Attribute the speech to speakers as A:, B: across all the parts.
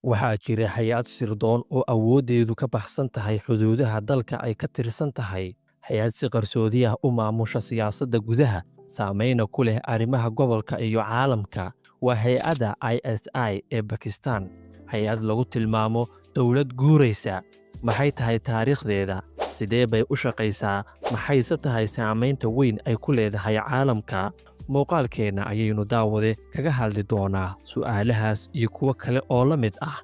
A: waxaa jira hay-ad sirdoon oo awooddeedu ka baxsan tahay xuduudaha dalka ay ka tirsan tahay, hay-ad si qarsoodi ah u maamusha siyaasadda gudaha, saamayna ku leh arrimaha gobolka iyo caalamka. Waa hay-adda ISI ee Bakistan, hay-ad lagu tilmaamo dowlad guuraysa. Maxay tahay taariikhdeeda? Sidee bay u shaqaysaa? Maxayse tahay saamaynta weyn ay ku leedahay caalamka? Muuqaalkeenna ayaynu daawade kaga hadli doonaa su'aalahaas iyo kuwo kale oo la mid ah.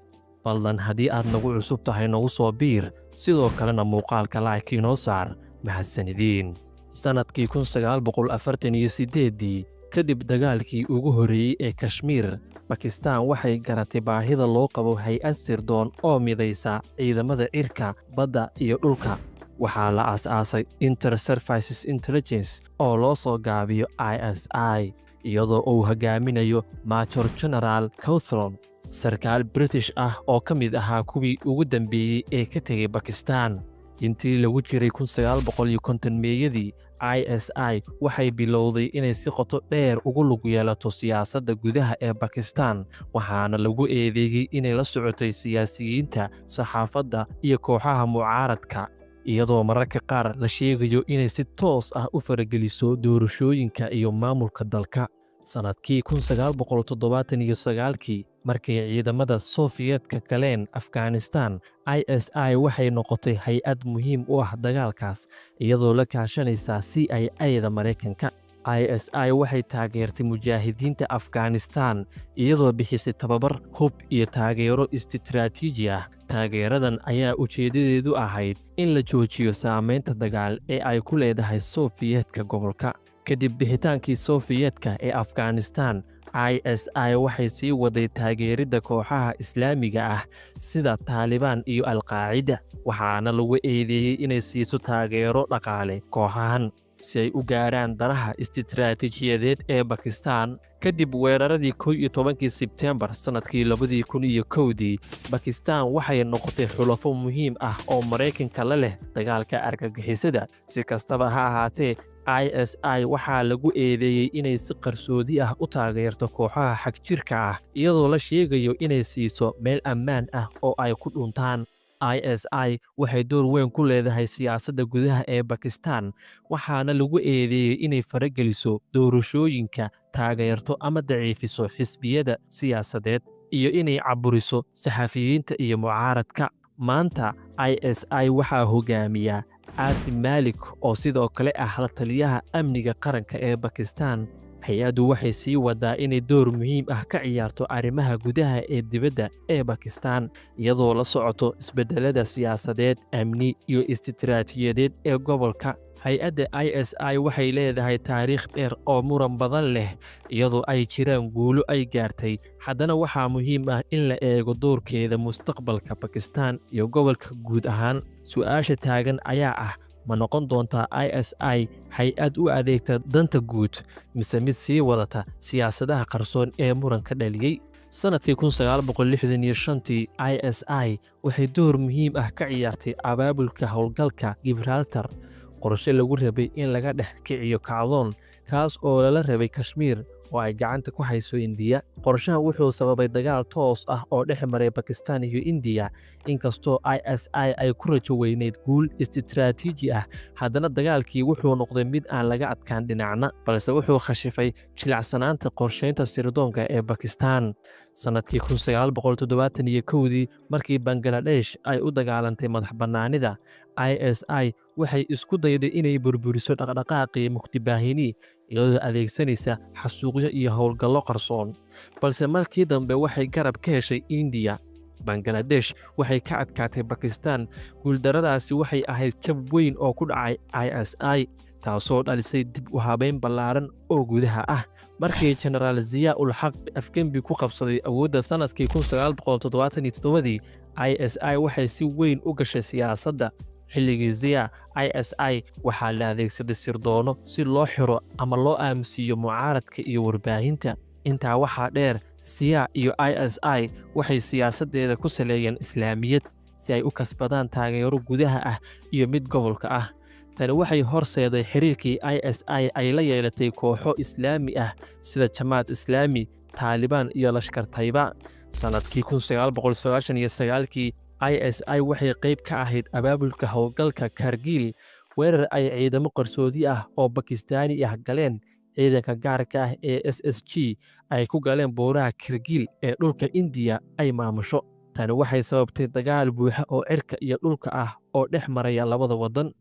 A: Fadlan haddii aad nagu cusub tahay nagu soo biir, sidoo kalena muuqaalka like inoo saar. Mahadsanidin. Sannadkii 1948 kadib dagaalkii ugu horreeyey ee Kashmiir, Bakistan waxay garatay baahida loo qabo hay-ad sirdoon oo midaysa ciidamada cirka, badda iyo dhulka. Waxaa la aasaasay Inter-Services Intelligence oo loo soo gaabiyo ISI, iyadoo uu hogaaminayo Major General Cawthron, sarkaal British ah oo ka mid ahaa kuwii ugu dambeeyey ee ka tegay Bakistan. Intii lagu jiray 1950meeyadii, ISI waxay bilowday inay si qoto dheer ugu lug yeelato siyaasadda gudaha ee Bakistan, waxaana lagu eedeeyey inay la socotay siyaasiyiinta, saxaafadda iyo kooxaha mucaaradka, iyadoo mararka qaar la sheegayo inay si toos ah u farageliso doorashooyinka iyo maamulka dalka. Sannadkii 1979 markay ciidamada Soofiyeedka galeen Afghanistan, ISI waxay noqotay hay-ad muhiim u ah dagaalkaas, iyadoo la kaashanaysa CIA-da Mareykanka. ISI waxay taageertay mujaahidiinta Afghanistan, iyadoo bixisay tababar, hub iyo taageero istiraatiiji ah. Taageeradan ayaa ujeedadeedu ahayd in la joojiyo saamaynta dagaal ee ay ku leedahay Soofiyeedka gobolka. Kadib bixitaankii Soofiyeedka ee Afghanistan, ISI waxay sii waday taageeridda kooxaha Islaamiga ah sida Taliban iyo Al-Qaacida, waxaana lagu eedeeyey inay siiso taageero dhaqaale kooxahan si ay u gaaraan danaha istiraatiijiyadeed ee Bakistan. Kadib weeraradii 11 Sebtembar sannadkii 2001, Bakistan waxay noqotay xulafo muhiim ah oo Mareykanka la leh dagaalka argagixisada. Si kastaba ha ahaatee, ISI waxaa lagu eedeeyey inay si qarsoodi ah u taageerto kooxaha xagjirka ah, iyadoo la sheegayo inay siiso meel ammaan ah oo ay ku dhuntaan. ISI waxay door weyn ku leedahay siyaasadda gudaha ee Bakistan, waxaana lagu eedeeyey inay farageliso doorashooyinka, taageerto ama daciifiso xisbiyada siyaasadeed, iyo inay caburiso saxafiyiinta iyo mucaaradka. Maanta, ISI waxaa hogaamiya Asim Malik oo sidoo kale ah la taliyaha amniga qaranka ee Bakistan. Hay-addu waxay sii wadaa inay door muhiim ah ka ciyaarto arrimaha gudaha ee dibadda ee Bakistan, iyadoo la socoto isbeddelada siyaasadeed, amni iyo istiraatiijiyadeed ee gobolka. Hay-adda ISI waxay leedahay taariikh dheer oo muran badan leh, iyadoo ay jiraan guulo ay gaartay. Haddana waxaa muhiim ah in la eego doorkeeda mustaqbalka Bakistan iyo gobolka guud ahaan. Su'aasha taagan ayaa ah, ma noqon doontaa ISI hay-ad u adeegta danta guud, mise mid sii wadata siyaasadaha qarsoon ee muranka dhaliyey? Sannadkii 1965, ISI waxay door muhiim ah ka ciyaartay abaabulka howlgalka Gibraltar, qorshe lagu rabay in laga dhex kiciyo kacdoon, kaas oo lala rabay Kashmiir oo ay gacanta ku hayso Indiya. Qorshahan wuxuu sababay dagaal toos ah oo dhex maray Bakistan iyo Indiya. Inkastoo ISI ay ku rajo weyneyd guul istiraatiiji ah, haddana dagaalkii wuxuu noqday mid aan laga adkaan dhinacna, balse wuxuu khashifay jilacsanaanta qorshaynta sirdoonka ee Bakistan. Sannadkii 1971 markii Bangladesh ay u dagaalantay madax-bannaanida, ISI waxay isku dayday inay burburiso dhaqdhaqaaqii muqtibaahini, iyadoo adeegsanaysa xasuuqyo iyo howlgallo qarsoon. Balse markii dambe waxay garab ka heshay Indiya. Bangladesh waxay ka adkaatay Bakistan. Guuldarradaasi waxay ahayd jab weyn oo ku dhacay ISI, taasoo dhalisay dib u habeyn ballaaran oo gudaha ah. Markii Generaal Zia-ul-Haq Afgembi ku qabsaday awoodda sannadkii 1977, ISI waxay si weyn u gashay siyaasadda. Xilligii Zia, ISI waxaa la adeegsaday sirdoono si loo xiro ama loo aamusiiyo mucaaradka iyo warbaahinta. Intaa waxaa dheer, Zia iyo ISI waxay siyaasaddeeda ku saleeyeen Islaamiyad si ay u kasbadaan taageero gudaha ah iyo mid gobolka ah. Tani waxay horseeday xiriirkii ISI ay la yeelatay kooxo Islaami ah sida Jamaat Islaami, Taliban iyo Lashkar Tayba. Sanadkii 1999kii ISI waxay qayb ka ahayd abaabulka howlgalka Kargil, weerar ay ciidamo qarsoodi ah oo Bakistaani ah galeen ciidanka gaarka ah ee SSG ay ku galeen buuraha Kargil ee dhulka Indiya ay maamusho. Tani waxay sababtay dagaal buuxa oo cirka iyo dhulka ah oo dhex maraya labada waddan.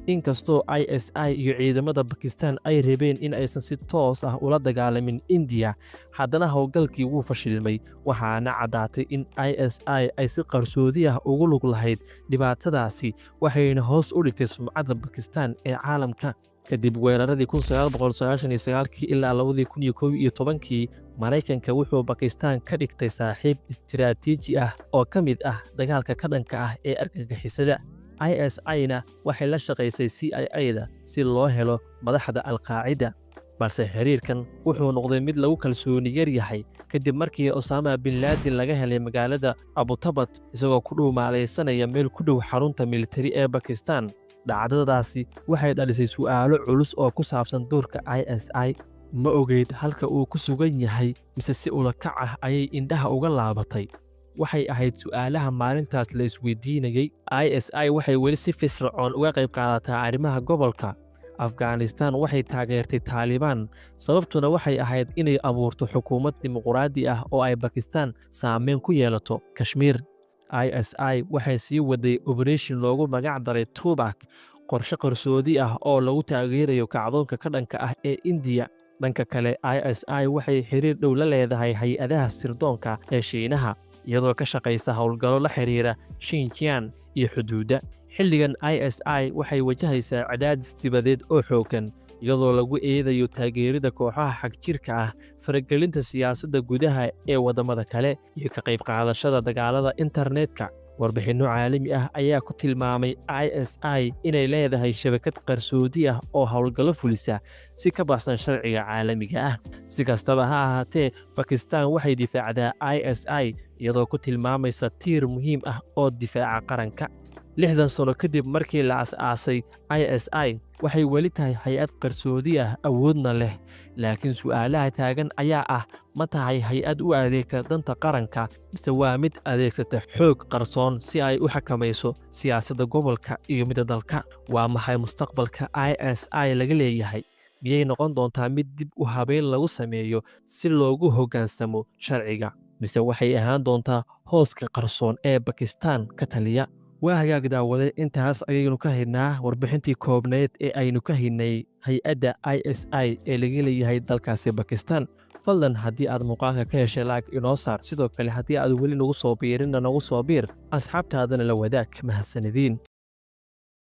A: Inkastoo ISI iyo ciidamada Bakistaan ay rabeen in aysan si toos ah ula dagaalamin Indiya, haddana howlgalkii wuu fashilmay, waxaana caddaatay in ISI ay si qarsoodi ah ugu lug lahayd dhibaatadaasi, waxayna hoos u dhigtay sumcadda Bakistaan ee caalamka. Kadib weeraradii 1999 ilaa 2011, Maraykanka wuxuu Bakistaan ka dhigtay saaxiib istiraatiiji ah oo ka mid ah dagaalka ka dhanka ah ee argagixisada. ISI-na waxay la shaqaysay CIA-da si loo helo madaxda Al-Qaacida, balse xiriirkan wuxuu noqday mid lagu kalsooni yar yahay kadib markii Osama bin Laden laga helay magaalada Abbottabad isagoo ku dhuumaalaysanaya meel ku dhow xarunta militari ee Bakistaan. Dhacdadaasi waxay dhalisay su'aalo culus oo ku saabsan doorka ISI. Ma ogeyd halka uu ku sugan yahay mise si ula kac ah ayay indhaha uga laabatay? Waxay ahayd su'aalaha maalintaas la isweydiinayay. ISI waxay weli si firfircoon uga qayb qaadataa arrimaha gobolka. Afghanistan waxay taageertay Taliban, sababtuna waxay ahayd inay abuurto xukuumad dimuqraadi ah oo ay Bakistaan saameyn ku yeelato Kashmir. ISI waxay sii waday operation loogu magac daray Tubac, qorshe qarsoodi ah oo lagu taageerayo kacdoonka ka dhanka ah ee Indiya. Dhanka kale, ISI waxay xiriir dhow la leedahay hay'adaha sirdoonka ee Shiinaha, iyadoo ka shaqaysa howlgallo la xiriira Xinjiang iyo xuduudda. Xilligan ISI waxay wajahaysaa cadaadis dibadeed oo xooggan, iyadoo lagu eedayo taageerida kooxaha xagjirka ah, faragelinta siyaasadda gudaha ee waddamada kale, iyo ka qayb qaadashada dagaalada internetka. Warbixinno caalami ah ayaa ku tilmaamay ISI inay leedahay shabakad qarsoodi ah oo howlgallo fulisa si ka baxsan sharciga caalamiga ah. Si kastaba ha ahaatee, Bakistaan waxay difaacdaa ISI iyadoo ku tilmaamaysa tiir muhiim ah oo difaaca qaranka. 60 sano kadib markii la aasaasay, ISI waxay weli tahay hay'ad qarsoodi ah, awoodna leh, laakiin su'aalaha taagan ayaa ah: ma tahay hay'ad u adeegta danta qaranka mise waa mid adeegsata xoog qarsoon si ay u xakamayso siyaasadda gobolka iyo midda dalka? Waa maxay mustaqbalka ISI laga leeyahay? Miyay noqon doontaa mid dib u habeyn lagu sameeyo si loogu hoggaansamo sharciga, mise waxay ahaan doontaa hooska qarsoon ee Bakistaan ka taliya? Waa hagaag daawade, intaas ayaynu ka haynaa warbixintii koobneed ee aynu ka haynay hay'adda ISI ee laga leeyahay dalkaasi Bakistaan. Fadlan haddii aad muuqaalka ka heshay like inoo saar, sidoo kale haddii aad weli nagu soo biirinna nagu soo biir, asxaabtaadana la wadaag. Mahadsanidin.